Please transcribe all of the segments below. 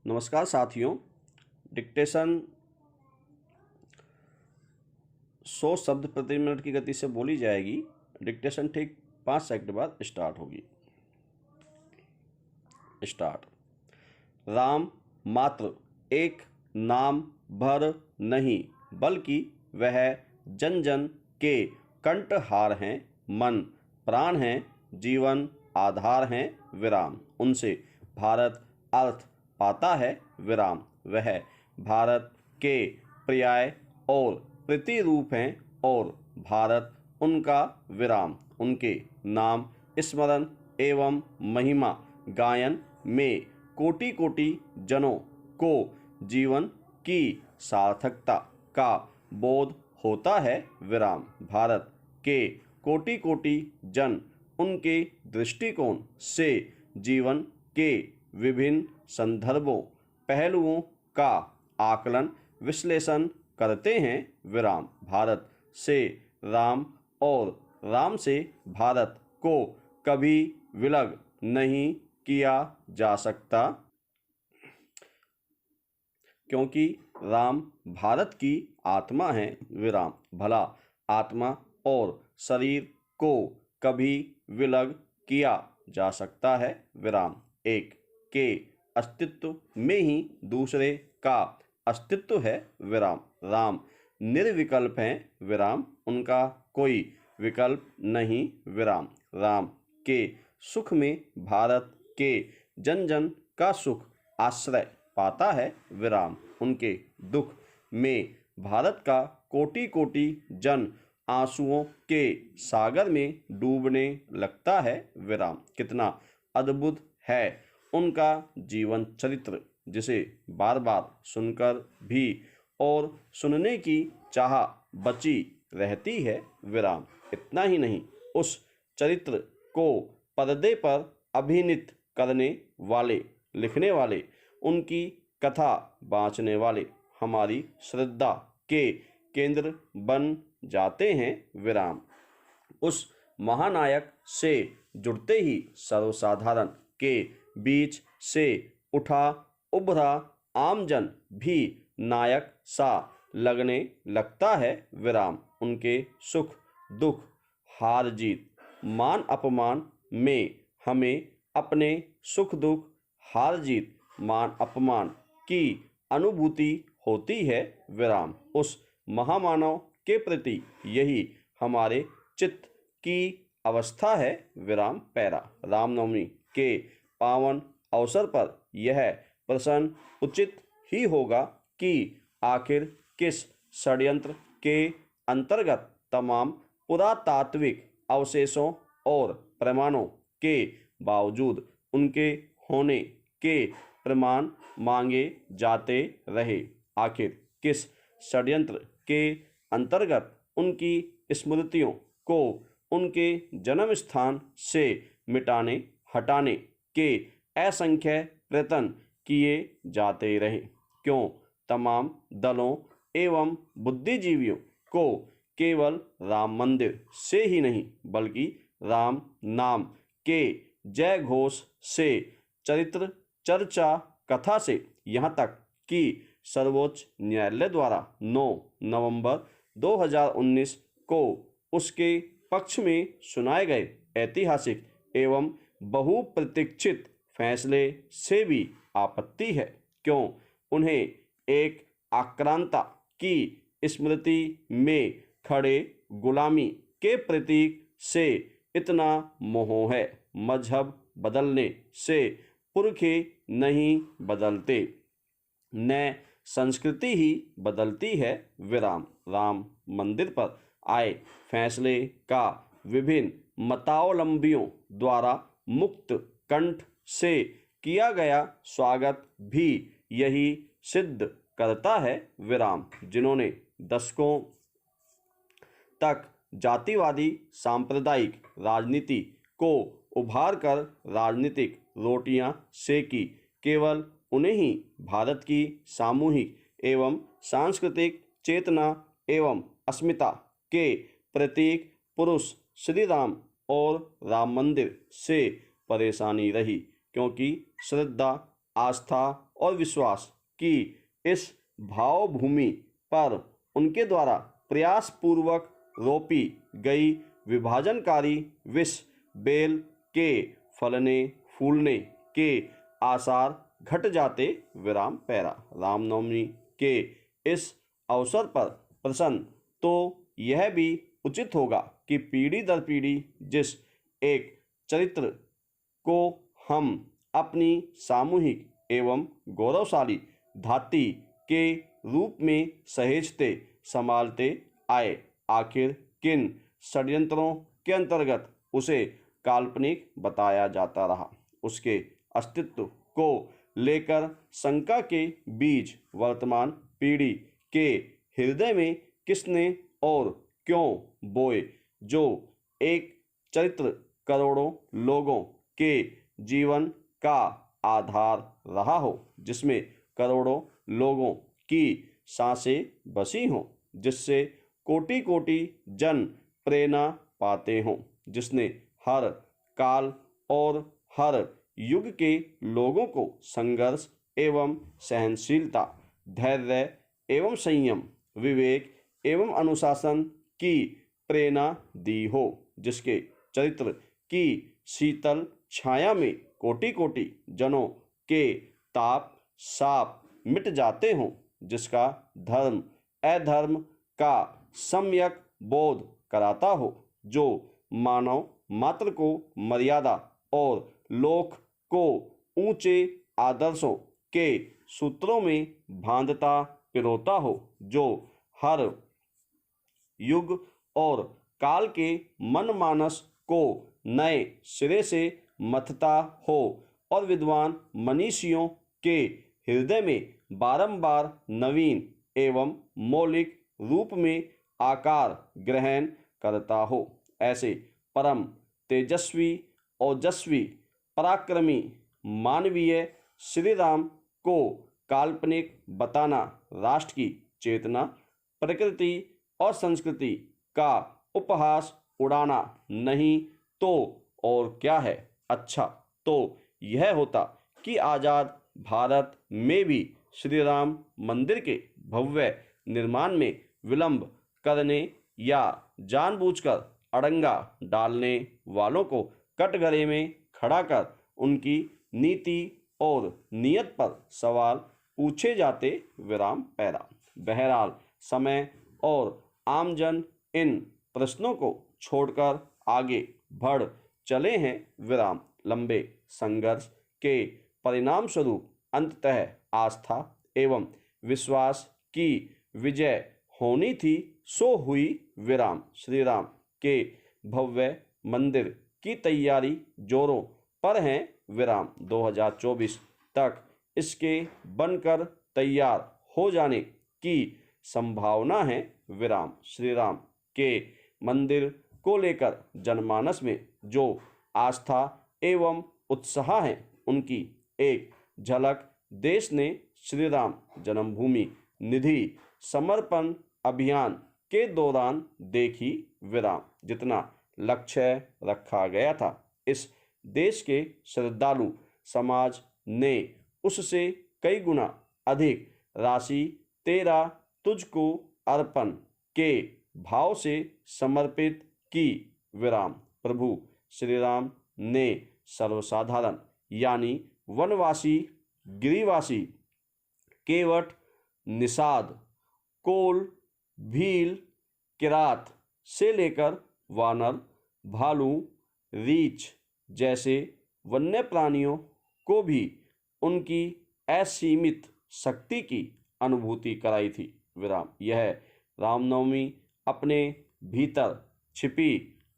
नमस्कार साथियों। डिक्टेशन 100 शब्द प्रति मिनट की गति से बोली जाएगी। डिक्टेशन ठीक 5 सेकंड बाद स्टार्ट होगी। स्टार्ट। राम मात्र एक नाम भर नहीं, बल्कि वह जन जन के कंठहार हैं, मन प्राण हैं, जीवन आधार हैं, विराम। उनसे भारत अर्थ पाता है, विराम। वह भारत के पर्याय और प्रतिरूप हैं और भारत उनका विराम। उनके नाम स्मरण एवं महिमा गायन में कोटि कोटि जनों को जीवन की सार्थकता का बोध होता है, विराम। भारत के कोटि कोटि जन उनके दृष्टिकोण से जीवन के विभिन्न संदर्भों पहलुओं का आकलन विश्लेषण करते हैं, विराम। भारत से राम और राम से भारत को कभी विलग नहीं किया जा सकता, क्योंकि राम भारत की आत्मा है, विराम। भला आत्मा और शरीर को कभी विलग किया जा सकता है, विराम। एक के अस्तित्व में ही दूसरे का अस्तित्व है, विराम। राम निर्विकल्प हैं, विराम। उनका कोई विकल्प नहीं, विराम। राम के सुख में भारत के जन जन का सुख आश्रय पाता है, विराम। उनके दुख में भारत का कोटि कोटि जन आंसुओं के सागर में डूबने लगता है, विराम। कितना अद्भुत है उनका जीवन चरित्र, जिसे बार बार सुनकर भी और सुनने की चाह बची रहती है, विराम। इतना ही नहीं, उस चरित्र को पर्दे पर अभिनीत करने वाले, लिखने वाले, उनकी कथा बाँचने वाले हमारी श्रद्धा के केंद्र बन जाते हैं, विराम। उस महानायक से जुड़ते ही सर्वसाधारण के बीच से उठा उभरा आमजन भी नायक सा लगने लगता है, विराम। उनके सुख दुख हार जीत मान अपमान में हमें अपने सुख दुख हार जीत मान अपमान की अनुभूति होती है, विराम। उस महामानव के प्रति यही हमारे चित्त की अवस्था है, विराम। पैरा। रामनवमी के पावन अवसर पर यह प्रश्न उचित ही होगा कि आखिर किस षड्यंत्र के अंतर्गत तमाम पुरातात्विक अवशेषों और प्रमाणों के बावजूद उनके होने के प्रमाण मांगे जाते रहे। आखिर किस षड्यंत्र के अंतर्गत उनकी स्मृतियों को उनके जन्म स्थान से मिटाने हटाने के असंख्य प्रयत्न किए जाते रहे। क्यों तमाम दलों एवं बुद्धिजीवियों को केवल राम मंदिर से ही नहीं, बल्कि राम नाम के जय घोष से, चरित्र चर्चा कथा से, यहाँ तक कि सर्वोच्च न्यायालय द्वारा 9 नवंबर 2019 को उसके पक्ष में सुनाए गए ऐतिहासिक एवं बहुप्रतीक्षित फैसले से भी आपत्ति है। क्यों उन्हें एक आक्रांता की स्मृति में खड़े गुलामी के प्रतीक से इतना मोह है। मजहब बदलने से पुरखे नहीं बदलते, न संस्कृति ही बदलती है, विराम। राम मंदिर पर आए फैसले का विभिन्न मतावलंबियों द्वारा मुक्त कंठ से किया गया स्वागत भी यही सिद्ध करता है, विराम। जिन्होंने दशकों तक जातिवादी सांप्रदायिक राजनीति को उभार कर राजनीतिक रोटियां सेकी, केवल उन्हें ही भारत की सामूहिक एवं सांस्कृतिक चेतना एवं अस्मिता के प्रतीक पुरुष श्री राम और राम मंदिर से परेशानी रही, क्योंकि श्रद्धा आस्था और विश्वास की इस भावभूमि पर उनके द्वारा प्रयासपूर्वक रोपी गई विभाजनकारी विष बेल के फलने फूलने के आसार घट जाते। विराम पैरा। रामनवमी के इस अवसर पर प्रसन्न तो यह भी उचित होगा कि पीढ़ी दर पीढ़ी जिस एक चरित्र को हम अपनी सामूहिक एवं गौरवशाली धाती के रूप में सहेजते संभालते आए, आखिर किन षड्यंत्रों के अंतर्गत उसे काल्पनिक बताया जाता रहा, उसके अस्तित्व को लेकर शंका के बीज वर्तमान पीढ़ी के हृदय में किसने और क्यों बोए, जो एक चरित्र करोड़ों लोगों के जीवन का आधार रहा हो, जिसमें करोड़ों लोगों की सांसें बसी हों, जिससे कोटि कोटि जन प्रेरणा पाते हों, जिसने हर काल और हर युग के लोगों को संघर्ष एवं सहनशीलता, धैर्य एवं संयम, विवेक एवं अनुशासन की प्रेरणा दी हो, जिसके चरित्र की शीतल छाया में कोटि कोटि जनों के ताप साप मिट जाते हों, जिसका धर्म अधर्म का सम्यक बोध कराता हो, जो मानव मात्र को मर्यादा और लोक को ऊंचे आदर्शों के सूत्रों में बांधता पिरोता हो, जो हर युग और काल के मनमानस को नए सिरे से मथता हो और विद्वान मनीषियों के हृदय में बारंबार नवीन एवं मौलिक रूप में आकार ग्रहण करता हो। ऐसे परम तेजस्वी ओजस्वी पराक्रमी मानवीय श्री राम को काल्पनिक बताना राष्ट्र की चेतना, प्रकृति और संस्कृति का उपहास उड़ाना नहीं तो और क्या है। अच्छा तो यह होता कि आजाद भारत में भी श्री राम मंदिर के भव्य निर्माण में विलंब करने या जानबूझकर अड़ंगा डालने वालों को कटघरे में खड़ा कर उनकी नीति और नियत पर सवाल पूछे जाते। विराम पैरा। बहरहाल समय और आमजन इन प्रश्नों को छोड़कर आगे बढ़ चले हैं। विराम लंबे संघर्ष के परिणाम स्वरूप अंततः आस्था एवं विश्वास की विजय होनी थी, सो हुई। विराम श्री राम के भव्य मंदिर की तैयारी जोरों पर है। विराम 2024 तक इसके बनकर तैयार हो जाने की संभावना है। विराम श्री राम के मंदिर को लेकर जनमानस में जो आस्था एवं उत्साह है, उनकी एक झलक देश ने श्री राम जन्मभूमि निधि समर्पण अभियान के दौरान देखी। विराम जितना लक्ष्य रखा गया था, इस देश के श्रद्धालु समाज ने उससे कई गुना अधिक राशि तेरा तुझको अर्पण के भाव से समर्पित की। विराम प्रभु श्री राम ने सर्वसाधारण यानी वनवासी, गिरिवासी, केवट, निषाद, कोल, भील, किरात से लेकर वानर, भालू, रीछ जैसे वन्य प्राणियों को भी उनकी असीमित शक्ति की अनुभूति कराई थी। विराम यह रामनवमी अपने भीतर छिपी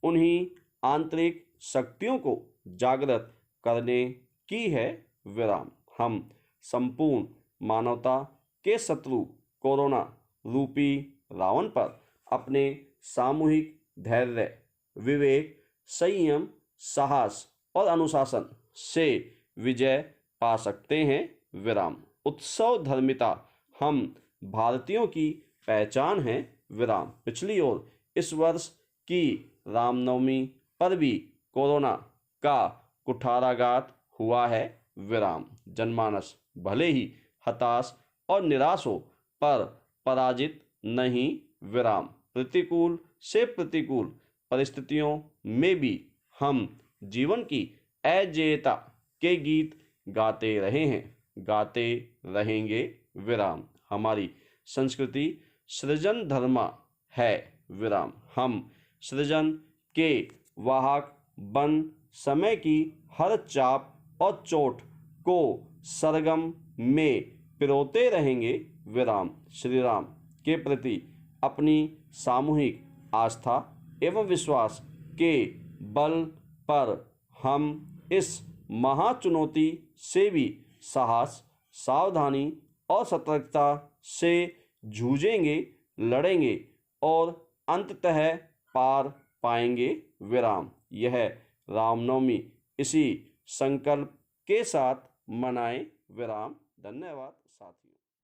उन्हीं आंतरिक शक्तियों को जागृत करने की है। विराम हम संपूर्ण मानवता के शत्रु कोरोना रूपी रावण पर अपने सामूहिक धैर्य, विवेक, संयम, साहस और अनुशासन से विजय पा सकते हैं। विराम उत्सव धर्मिता हम भारतीयों की पहचान है। विराम पिछली ओर इस वर्ष की रामनवमी पर भी कोरोना का कुठाराघात हुआ है। विराम। जनमानस भले ही हताश और निराश हो पर पराजित नहीं, विराम। प्रतिकूल से प्रतिकूल परिस्थितियों में भी हम जीवन की अजेयता के गीत गाते रहे हैं, गाते रहेंगे, विराम। हमारी संस्कृति सृजन धर्मा है, विराम। हम सृजन के वाहक बन समय की हर चाप और चोट को सरगम में पिरोते रहेंगे, विराम। श्री राम के प्रति अपनी सामूहिक आस्था एवं विश्वास के बल पर हम इस महाचुनौती से भी साहस, सावधानी और सतर्कता से जूझेंगे, लड़ेंगे और अंततः पार पाएंगे, विराम। यह रामनवमी इसी संकल्प के साथ मनाएं, विराम। धन्यवाद साथियों।